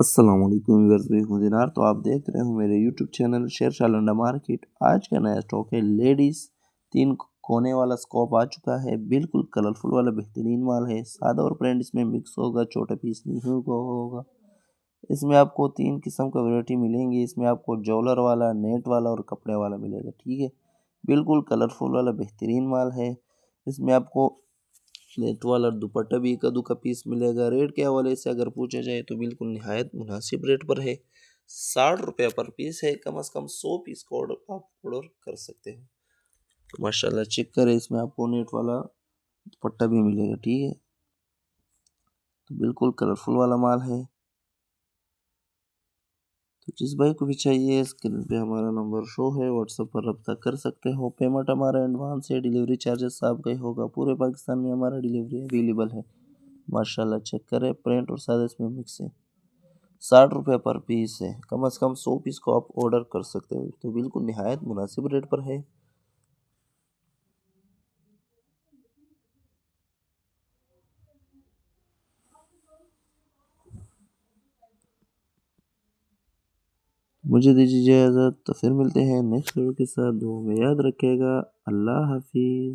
السلام علیکم ویورز، میں ہوں دینار۔ تو آپ دیکھ رہے ہوں میرے YouTube channel Sher Shah Linda market. آج کا نیا اسٹاک ہے لیڈیز 3 کونے والا سکوپ آ چکا ہے، بالکل کلرفل والا بہترین مال ہے۔ سادہ اور پرنٹ اس میں مکس ہوگا، چھوٹا پیس نہیں ہوگا۔ اس میں آپ کو 3 قسم کا ویرائٹی ملیں گی۔ اس میں آپ کو جولر والا، نیٹ والا اور کپڑے والا ملے گا، ٹھیک ہے۔ بالکل کلرفل والا بہترین مال ہے۔ اس میں آپ کو نیٹ والا دوپٹہ بھی ایک دو کا پیس ملے گا۔ ریٹ کے حوالے سے اگر پوچھا جائے تو بالکل نہایت مناسب ریٹ پر ہے، 60 روپے پر پیس ہے۔ کم از کم 100 پیس کو آپ آرڈر کر سکتے ہیں۔ تو ماشاءاللہ چیک کریں، اس میں آپ کو نیٹ والا دوپٹہ بھی ملے گا، ٹھیک ہے۔ تو بالکل کلرفل والا مال ہے۔ تو جس بھائی کو بھی چاہیے، اسکرین پہ ہمارا نمبر شو ہے، واٹس ایپ پر رابطہ کر سکتے ہو۔ پیمنٹ ہمارا ایڈوانس ہے، ڈیلیوری چارجز آپ کا ہی ہوگا۔ پورے پاکستان میں ہمارا ڈیلیوری اویلیبل ہے۔ ماشاءاللہ چیک کریں، پرنٹ اور سائز اس میں مکس ہے۔ 60 روپے پر پیس ہے، کم از کم 100 پیس کو آپ آرڈر کر سکتے ہو۔ تو بالکل نہایت مناسب ریٹ پر ہے۔ مجھے دیجیے اجازت، تو پھر ملتے ہیں نیکسٹ ویڈیو کے ساتھ۔ دعا میں یاد رکھے گا۔ اللہ حافظ۔